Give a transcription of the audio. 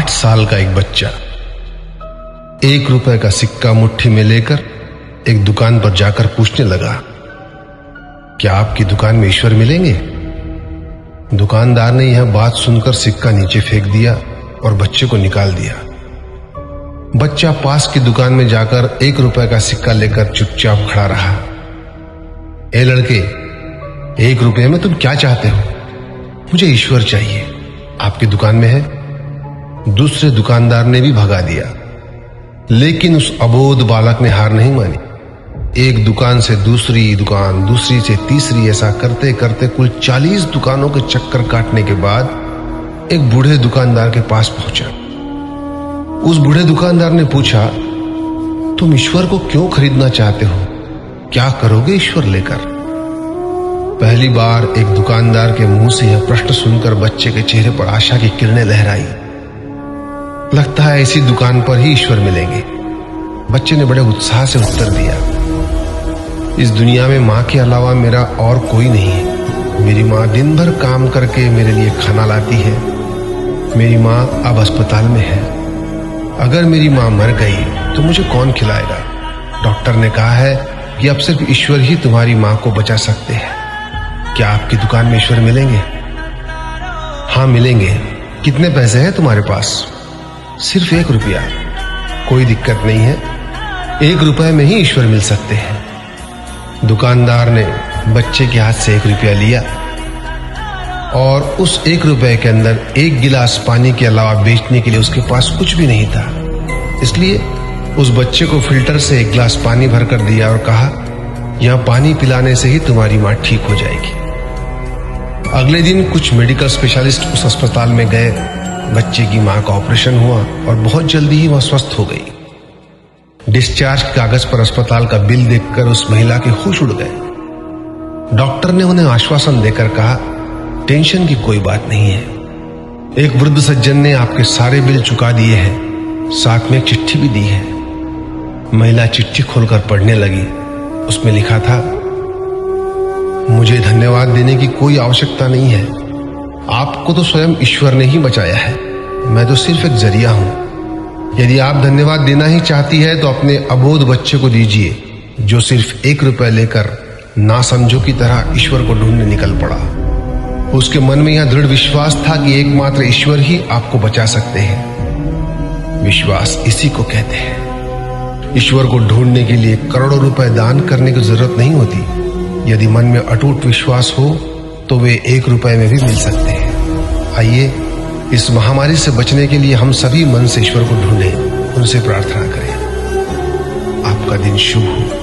8 साल का एक बच्चा 1 रुपए का सिक्का मुट्ठी में लेकर एक दुकान पर जाकर पूछने लगा, क्या आपकी दुकान में ईश्वर मिलेंगे? दुकानदार ने यह बात सुनकर सिक्का नीचे फेंक दिया और बच्चे को निकाल दिया। बच्चा पास की दुकान में जाकर 1 रुपए का सिक्का लेकर चुपचाप खड़ा रहा। ए लड़के, 1 रुपए में तुम क्या चाहते हो? मुझे ईश्वर चाहिए, आपकी दुकान में है। दूसरे दुकानदार ने भी भगा दिया, लेकिन उस अबोध बालक ने हार नहीं मानी। एक दुकान से दूसरी दुकान, दूसरी से तीसरी, ऐसा करते करते कुल 40 दुकानों के चक्कर काटने के बाद एक बूढ़े दुकानदार के पास पहुंचा। उस बूढ़े दुकानदार ने पूछा, तुम ईश्वर को क्यों खरीदना चाहते हो? क्या करोगे ईश्वर लेकर? पहली बार एक दुकानदार के मुंह से यह प्रश्न सुनकर बच्चे के चेहरे पर आशा की किरणें लहराई। लगता है इसी दुकान पर ही ईश्वर मिलेंगे। बच्चे ने बड़े उत्साह से उत्तर दिया, इस दुनिया में माँ के अलावा मेरा और कोई नहीं है। मेरी माँ दिन भर काम करके मेरे लिए खाना लाती है। मेरी माँ अब अस्पताल में है। अगर मेरी माँ मर गई तो मुझे कौन खिलाएगा? डॉक्टर ने कहा है कि अब सिर्फ ईश्वर ही तुम्हारी माँ को बचा सकते हैं। क्या आपकी दुकान में ईश्वर मिलेंगे? हाँ मिलेंगे। कितने पैसे हैं तुम्हारे पास? सिर्फ 1 रुपया। कोई दिक्कत नहीं है, 1 रुपए में ही ईश्वर मिल सकते हैं। दुकानदार ने बच्चे के हाथ से 1 रुपया लिया और उस 1 रुपए के अंदर 1 गिलास पानी के अलावा बेचने के लिए उसके पास कुछ भी नहीं था। इसलिए उस बच्चे को फिल्टर से 1 गिलास पानी भरकर दिया और कहा, यह पानी पिलाने से ही तुम्हारी माँ ठीक हो जाएगी। अगले दिन कुछ मेडिकल स्पेशलिस्ट उस अस्पताल में गए। बच्चे की मां का ऑपरेशन हुआ और बहुत जल्दी ही वह स्वस्थ हो गई। डिस्चार्ज के कागज पर अस्पताल का बिल देखकर उस महिला के होश उड़ गए। डॉक्टर ने उन्हें आश्वासन देकर कहा, टेंशन की कोई बात नहीं है। एक वृद्ध सज्जन ने आपके सारे बिल चुका दिए हैं, साथ में एक चिट्ठी भी दी है। महिला चिट्ठी खोलकर पढ़ने लगी। उसमें लिखा था, मुझे धन्यवाद देने की कोई आवश्यकता नहीं है। आपको तो स्वयं ईश्वर ने ही बचाया है। मैं तो सिर्फ एक जरिया हूं। यदि आप धन्यवाद देना ही चाहती है तो अपने अबोध बच्चे को दीजिए, जो सिर्फ 1 रुपए लेकर नासमझों की तरह ईश्वर को ढूंढने निकल पड़ा। उसके मन में यह दृढ़ विश्वास था कि एकमात्र ईश्वर ही आपको बचा सकते हैं। विश्वास इसी को कहते हैं। ईश्वर को ढूंढने के लिए करोड़ों रुपए दान करने की जरूरत नहीं होती। यदि मन में अटूट विश्वास हो तो वे 1 रुपए में भी मिल सकते हैं। आइए इस महामारी से बचने के लिए हम सभी मन से ईश्वर को ढूंढें, उनसे प्रार्थना करें। आपका दिन शुभ हो।